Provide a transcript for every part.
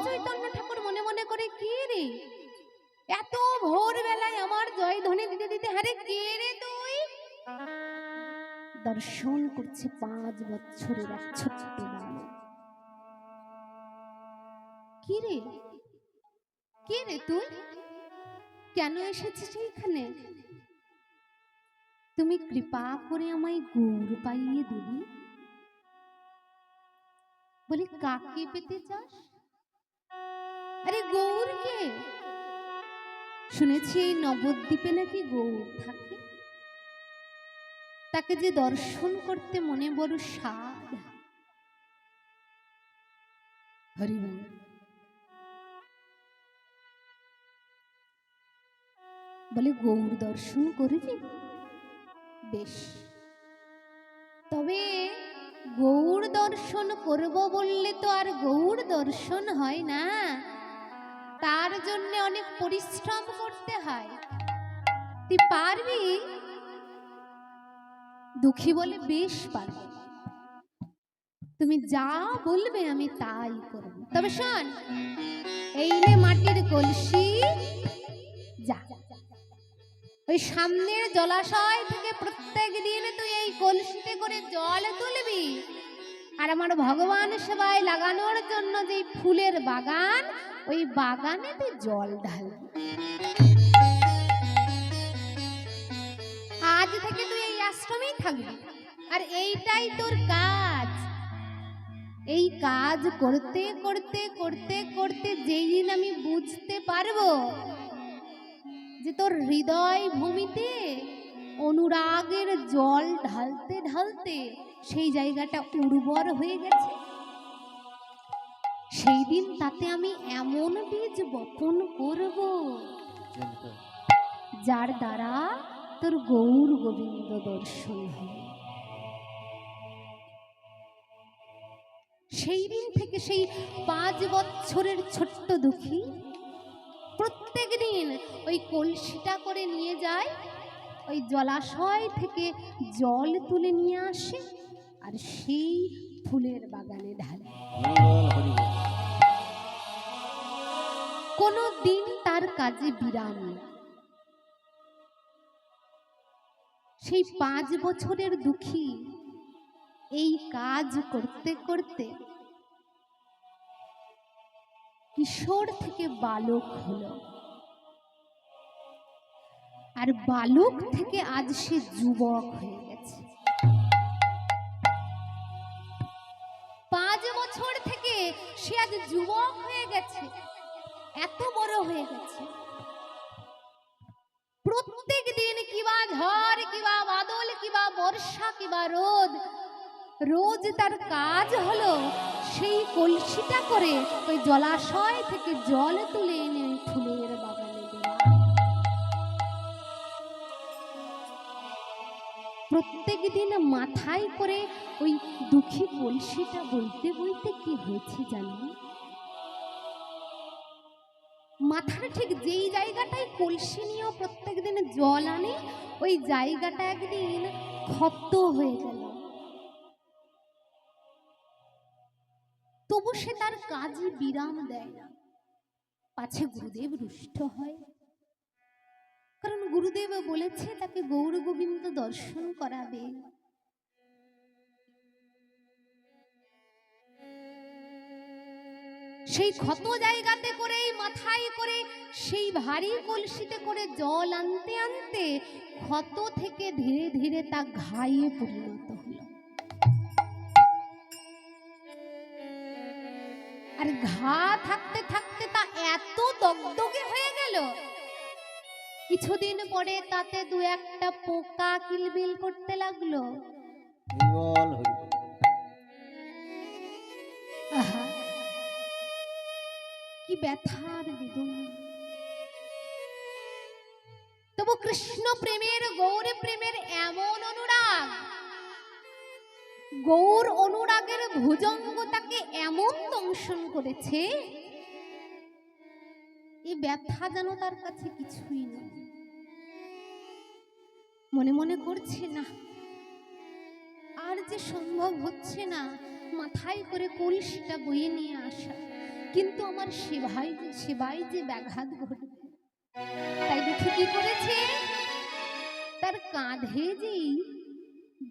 জয় চৈতন্য ঠাকুর মনে মনে করে, কে রে এত ভোর বেলায় আমার জয় ধ্বনি দিতে দিতে, হারে কে রে তুই? দর্শন করছে 5 বছরের এক ছোট্ট বালক। কি রে, কে রে তুই? কেন এসেছিস এইখানে? তুমি কৃপা করে আমায় গৌর পাইয়ে দিবি। বলি, কাকে পেতে চাস? আরে গৌর কে? শুনেছি এই নবদ্বীপে নাকি গৌর থাকে, তাকে যে দর্শন করতে মনে বড় স্বাদ। হরি বল। বলে, গৌর দর্শন করবি? বেশ, তবে গৌর দর্শন করব বললে তো আর গৌর দর্শন হয় না, তার জন্য অনেক পরিশ্রম করতে হয়। তুই পারবি? দুঃখী বলে, বেশ পারবো, তুমি যা বলবে আমি তাই করব। তবে শোন, এই নে মাটির কলসি, যা ওই সামনের জলাশয় থেকে প্রত্যেক দিন তুই এই কলসিতে করে জল তুলবি, আর আমার ভগবান সেবায় লাগানোর জন্য যে ফুলের বাগান, ওই বাগানে তুই জল ঢালবি। আজ থেকে তুই এই আশ্রমেই থাকবি, আর এইটাই তোর কাজ। এই কাজ করতে করতে করতে করতে যেই দিন আমি বুঝতে পারবো যে তোর হৃদয় ভূমিতে অনুরাগের জল ঢালতে ঢালতে সেই জায়গাটা উর্বর হয়ে গেছে, সেই দিন তাতে আমি এমন বীজ বপন করব যার দ্বারা তোর গৌর গোবিন্দ দর্শন হবে। সেই দিন থেকে সেই 5 বছরের ছোট্ট দুঃখী প্রত্যেক দিন ওই কলসিটা করে নিয়ে যায়, ওই জলাশয় থেকে জল তুলে নিয়ে আসে, আর সেই ফুলের বাগানে ঢালে। কোনো দিন তার কাজে বিরাম নেই। সেই 5 বছরের দুঃখী এই কাজ করতে করতে কিশোর থেকে বালক হলো, আর বালক থেকে আজ সে যুবক হয়ে গেছে। 5 বছর থেকে সে আজ যুবক হয়ে গেছে, এত বড় হয়ে গেছে। প্রত্যেক দিন কিবা ঝড়, কিবা বাদল, কিবা বর্ষা, কিবা রোদ, রোজ তার কাজ হলো সেই কলসিটা করে ওই জলাশয় থেকে জল তুলে এনে ফুলের বাগানে দেওয়া। প্রত্যেক দিন মাথায় করে ওই দুঃখী কলসিটা বইতে বইতে কি হয়েছে জানেন? মাথার ঠিক যেই জায়গাটায় কলসি নিয়েও প্রত্যেক দিন জল আনে, ওই জায়গাটা একদিন ক্ষত হয়ে গেল। তবু সে তার কাজে বিরাম দেয় না, পাছে গুরুদেব রুষ্ট হয়। কারণ গুরুদেব বলেছে তাকে গৌর গোবিন্দ দর্শন করাবে। সেই ক্ষত জায়গাতে করে মাথায় করে সেই ভারী কলসিতে করে জল আনতে আনতে ক্ষত থেকে ধীরে ধীরে তা ঘায়ে পরিণত হলো। আর ঘা থাকতে থাকতে তা এত দগদগে হয়ে গেল, কিছুদিন পরে তাতে 2-1টা পোকা কিলবিল করতে লাগলো। কি ব্যথার বেদনা! তবু কৃষ্ণ প্রেমের, গৌর প্রেমের এমন অনুরাগ, গৌর অনুরাগের ভুজঙ্গ তাকে এমন দংশন করেছে, এই ব্যথা যেন তার কাছে কিছুই না। মনে মনে করছে, না আর যে সম্ভব হচ্ছে না মাথায় করে কলসিটা বয়ে নিয়ে আসা, কিন্তু আমার সেবায় যে ব্যাঘাত ঘটবে। তাই দুঃখী কি করেছে, তার কাঁধে যেই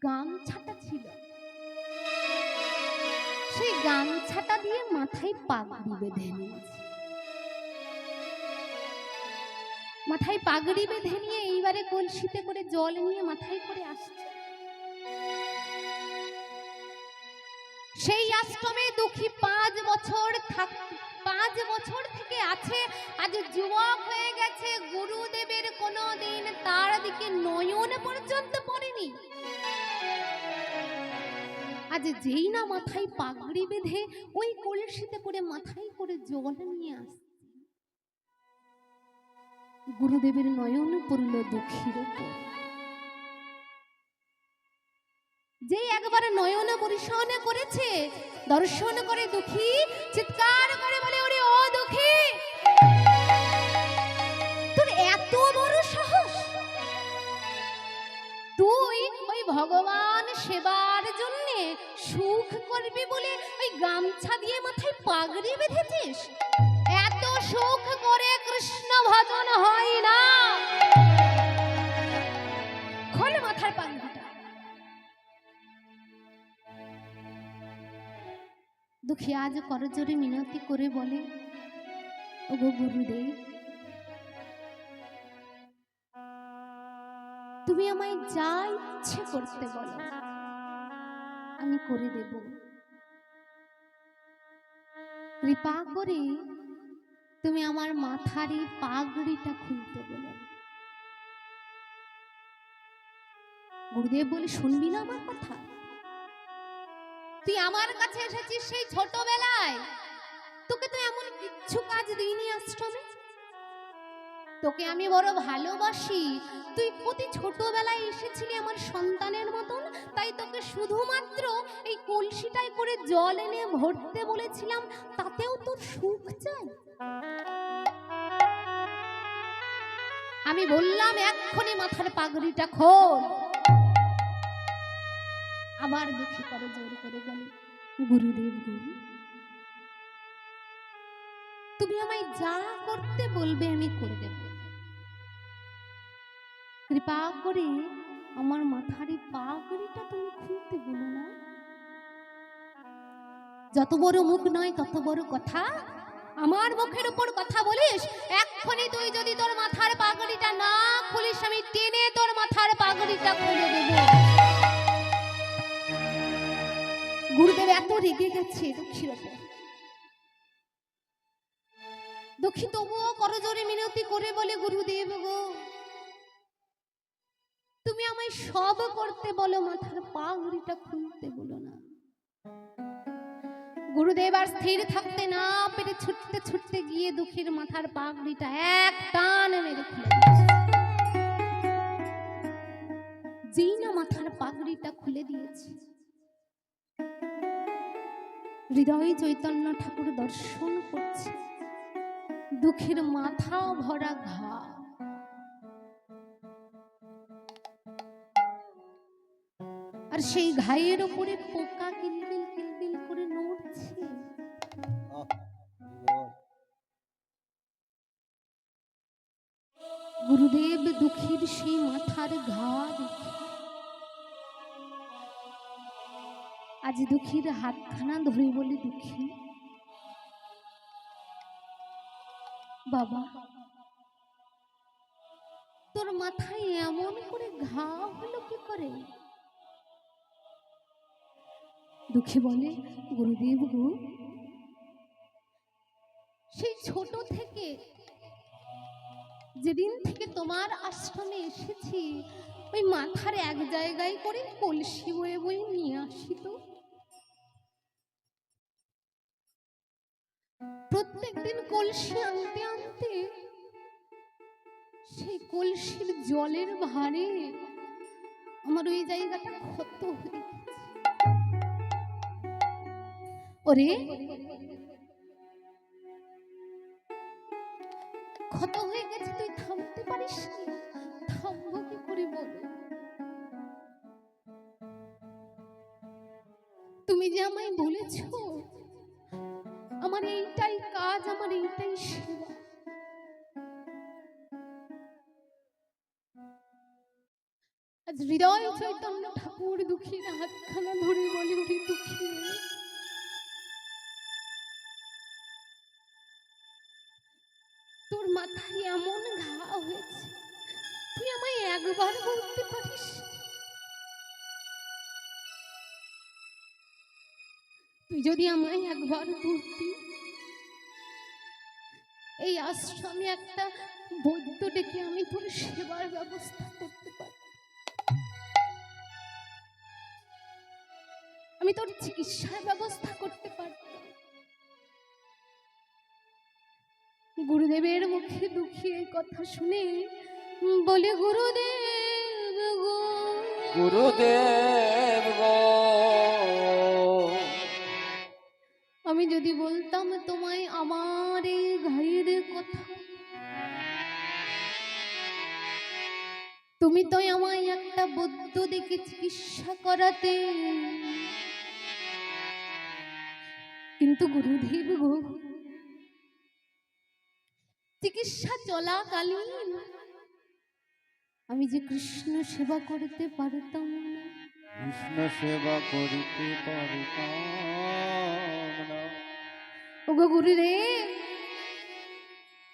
গামছাটা ছিল সেই গামছাটা দিয়ে মাথায় পাগড়ি বেঁধে নিয়েছে। মাথায় পাগড়ি বেঁধে নিয়ে এইবারে কলসিতে করে জল নিয়ে মাথায় করে আসছে। সেই আশ্রমে দুঃখী 5 বছর থেকে আছে। আজ যুবক হয়ে গেছে, গুরুদেবের কোনোদিন তার দিকে নয়ন পর্যন্ত পড়েনি। আজ যেই না মাথায় পাগড়ি বেঁধে ওই কলসিতে করে মাথায় করে জল নিয়ে আসছে, গুরুদেবের নয়ন পড়ল দুঃখীর উপর। যে একবার নয়ন পরিশন করেছে, দর্শন করে দুঃখী চিৎকার করে বলে, ওরে ও দুঃখী, তোর এত বড় সাহস, তুই ওই ভগবান সেবার জন্য সুখ করবি বলে ওই গামছা দিয়ে মাথায় পাগড়ি বেঁধেছিস? এত সুখ করে কৃষ্ণ ভজন হয় না। খোল মাথার পাগড়িটা। দুঃখী আজ করজোরে মিনতি করে বলে, ওগো গুরুদেব, তুমি আমায় যা ইচ্ছে করতে বলো আমি করে দেব। কৃপা করে তুমি আমার মাথার এই পাগড়িটা খুলতে বলো। গুরুদেব বলে, শুনবি না আমার কথা? তুই আমার কাছে এসেছিস সেই ছোটবেলায়, তোকে তো এমন কিচ্ছু কাজ দিইনি আশ্রমে। তোকে আমি বড় ভালোবাসি, তুই প্রতি ছোটবেলায় এসেছিলি আমার সন্তানের মতন, তাই তোকে শুধুমাত্র এই কলসিটায় করে জল এনে ভরতে বলেছিলাম, তাতেও তোর সুখ চাই? আমি বললাম এক্ষুনি মাথার পাগড়িটা খোল। আবার দুঃখী করে জোর করে বলে, গুরুদেব গো, তুমি আমায় যা করতে বলবে আমি করে দেব। কৃপা করে আমার মাথার এই পাগড়িটা তুমি খুলতে বলো না। যত বড় মুখ নয় তত বড় কথা, আমার মুখের উপর কথা বলিস? এক্ষুনি তুই যদি তোর মাথার পাগড়িটা না খুলিস, আমি টেনে তোর মাথার পাগড়িটা খুলে দেব। গুরুদেব এত রেগে গেছে দুঃখীর উপর। দুঃখী তবুও করজোরে মিনতি করে বলে, গুরুদেব গো, তুমি আমায় সব করতে বলো, মাথার পাগড়িটা খুলতে বলো না। গুরুদেব আর স্থির থাকতে না পেরে ছুটতে ছুটতে গিয়ে দুঃখীর মাথার পাগড়িটা এক টান মেরে খুলে দিয়েছে। যেই না মাথার পাগড়িটা খুলে দিয়েছে, হৃদয় চৈতন্য ঠাকুর দর্শন করছে দুঃখীর মাথা ভরা ঘা। আর সেই ঘায়ের উপরে পোকা কিলবিল কিলবিল করে নড়ছে। গুরুদেব দুঃখীর সেই মাথার ঘা দেখে আজ দুঃখীর হাতখানা ধরে বলে, দুঃখী বাবা, তোর মাথায় এমন করে ঘা হলো কি করে? দুঃখী বলে, গুরুদেব গো, সেই ছোট থেকে যেদিন থেকে তোমার আশ্রমে এসেছি, ওই মাথার এক জায়গায় করে কলসি বয়ে বয়ে নিয়ে আসি। তো প্রত্যেকদিন কলসি আনতে আনতে সেই কলসির জলের ভারে আমার ওই জায়গাটা ক্ষত হয়ে গেছে। ওরে, ক্ষত হয়ে গেছে, তুই থামতে পারিস না? থামবো কি করে বল? তুমি যে আমায় বলেছ আমার এইটাই কাজ, আমার এইটাই সেবা। আজ হৃদয় চৈতন্য ঠাকুর দুঃখীর হাতখানা ধরে বলে, ওরে দুঃখী, তোর মাথায় এমন ঘা হয়েছে, তুই আমায় একবার বলতে পারিস? তুই যদি আমায় একবার বলতি, এই আশ্রমে একটা বৈদ্য ডেকে আমি তোর সেবার ব্যবস্থা করতে পারি, আমি তোর চিকিৎসার ব্যবস্থা করতে পারতাম। গুরুদেবের মুখে দুঃখী এই কথা শুনে বলে, গুরুদেব গো, গুরুদেব গো, আমি যদি বলতাম তোমায় আমার এই ঘায়ের কথা, তুমি তো আমায় একটা বৈদ্য দেখে চিকিৎসা করাতে। কিন্তু গুরুদেব গো, চিকিৎসা চলাকালীন আমি যে কৃষ্ণ সেবা করতে পারতাম না। কৃষ্ণ সেবা করিতে পারিতাম না। ওগো গুরুদেব,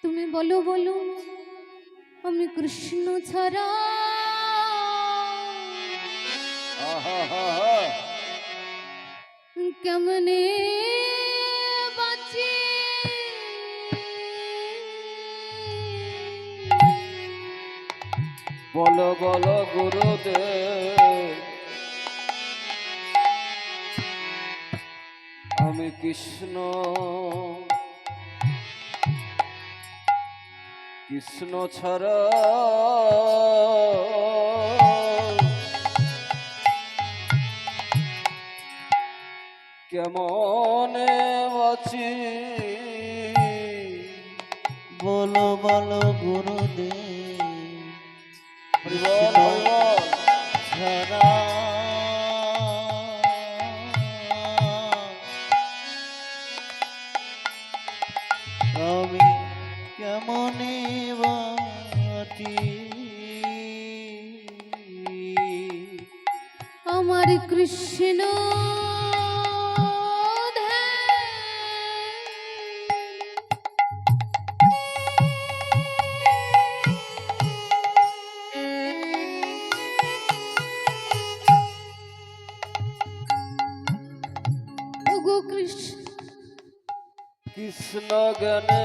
তুমি বলো বলো, আমি কৃষ্ণ ছাড়া কেমনে বাঁচি? বলো বলো গুরুদেব, আমি কৃষ্ণ কৃষ্ণ ছাড়া কেমনে বাঁচি? বলো বলো গুরুদেব, হরিবল হরিবল। ছাড়া আমি কেমনে বাঁচি? আমার কৃষ্ণ ওগো কৃষ্ণ কৃষ্ণ জ্ঞানে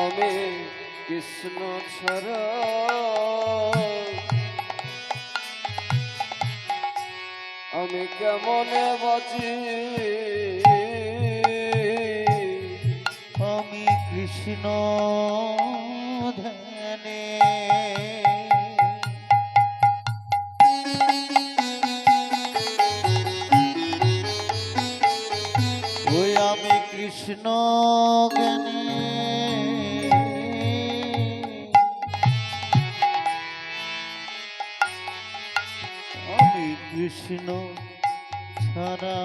আমি কৃষ্ণ ছাড়া আমি কেমনে বাঁচি? আমি কৃষ্ণ ধ্যানে ওই আমি কৃষ্ণ জ্ঞানে আমি কৃষ্ণ ছাড়া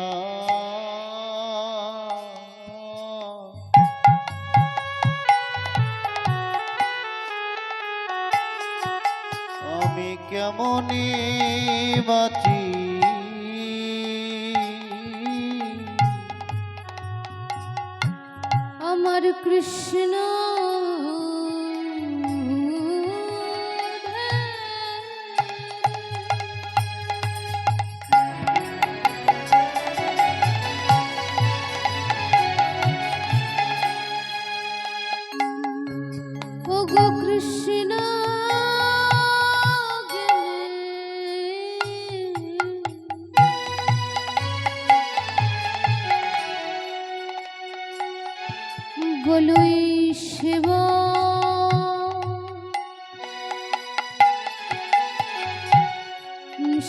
আমি কেমনে বাঁচি? আমার কৃষ্ণ ওগো কৃষ্ণ বলই সেবা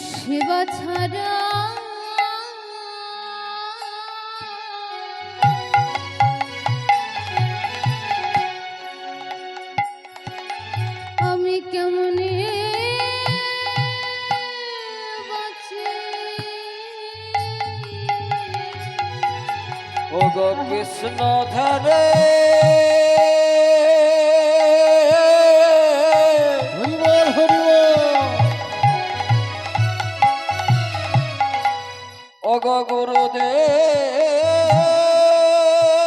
সেবা ছাড়া কৃষ্ণ ধরে হরিবল হরিবল অগ গুরুদেব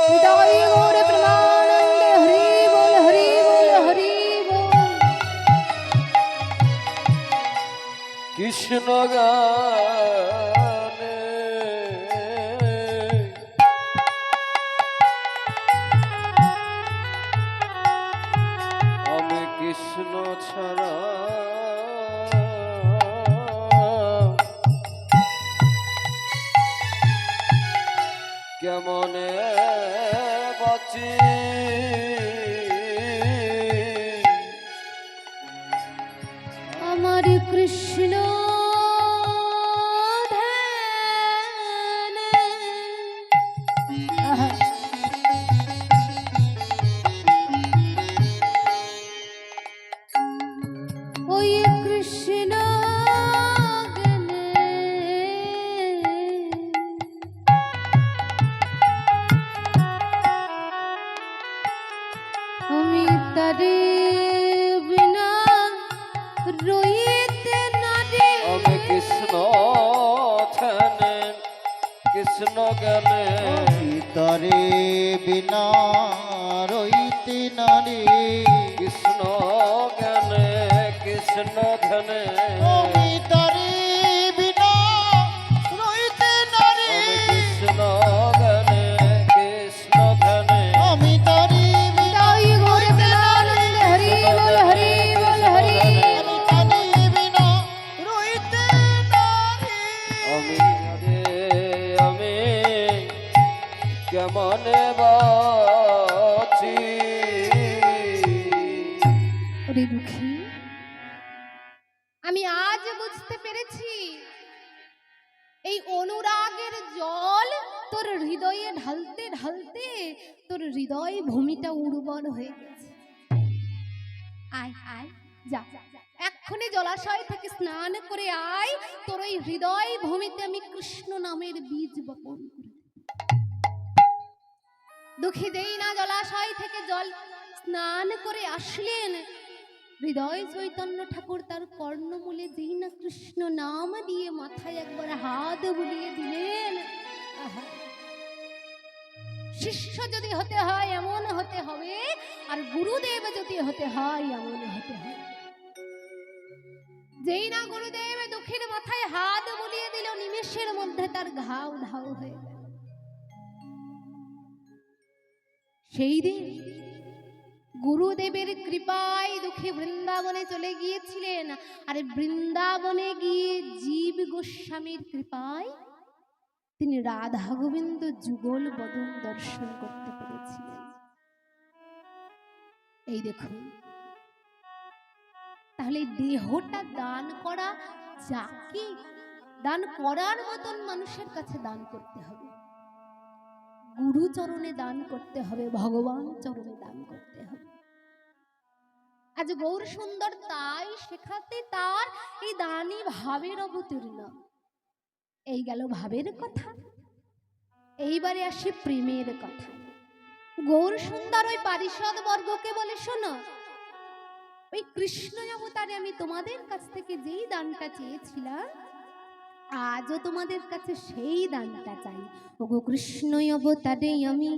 হৃদয় গৌর প্রেমানন্দে হরি বল হরি বল হরি বল। কৃষ্ণ গানে আমি কৃষ্ণ ছাড়া কেমনে বাঁচি আমার কৃষ্ণ ধ্যানে। আহা। ওই কৃষ্ণ জ্ঞানে আমি তারে বিনা রইতে নারে। আমি কৃষ্ণ ধ্যানে কৃষ্ণ জ্ঞানে তরে বিনা রইতে নারে কৃষ্ণ জ্ঞানে কৃষ্ণ ধ্যানে আমি তরে বিনা রইতে নারে আমি কৃষ্ণ জ্ঞানে কৃষ্ণ ধ্যানে আমি তরে হৃদয় গৌর প্রেমানন্দে হরি বল হরি বল হরি। আমি তরে বিনা রইতে নারে আমি আমি কেমনে বাঁচি ওরে দুঃখী, আমি আজ বুঝতে পেরেছি এই অনুরাগের জল তোর হৃদয়ে ঢালতে ঢালতে তোর হৃদয় ভূমিটা উর্বর হয়ে গেছে। আয় আয় যা, এক্ষুনি জলাশয় থেকে স্নান করে আয়, তোর ওই হৃদয় ভূমিতে আমি কৃষ্ণ নামের বীজ বপন করি। দুঃখী দেই না জলাশয় থেকে জল স্নান করে আসলেন, হৃদয় চৈতন্য ঠাকুর তার কর্ণমূলে যেই না কৃষ্ণ নাম দিয়ে মাথায় একবার হাত বুলিয়ে দিলেন। আহা! শিষ্য যদি হতে হয় এমন হতে হবে, আর গুরুদেব যদি হতে হয় এমন হতে হবে। যেই না গুরুদেব দুঃখীর মাথায় হাত বুলিয়ে দিল, নিমেষের মধ্যে তার ঘাও ধাও হয়ে গেল। সেই দিন গুরুদেবের কৃপায় দুঃখী বৃন্দাবনে চলে গিয়েছিলেন, আর বৃন্দাবনে গিয়ে জীব গোস্বামীর কৃপায় তিনি রাধা গোবিন্দ যুগল বদন দর্শন করতে পেরেছিলেন। এই দেখুন, তাহলে দেহটা দান করা যাকে দান করার মতন মানুষের কাছে দান করতে হবে, গুরু চরণে দান করতে হবে, ভগবান চরণে দান করতে হবে। আজ গৌর সুন্দর তাই শেখাতে তার এই দানি ভাবের অবতীর্ণ। এই গেল ভাবের কথা, এইবারে আসি প্রেমের কথা। গৌর সুন্দর ওই পারিষদ বর্গকে বলে, শোনো, ওই কৃষ্ণ অবতারে আমি তোমাদের কাছ থেকে যেই দানটা চেয়েছিলাম, আজও তোমাদের কাছে সেই দানটা চাই। ওগো কৃষ্ণ অবতারে আমি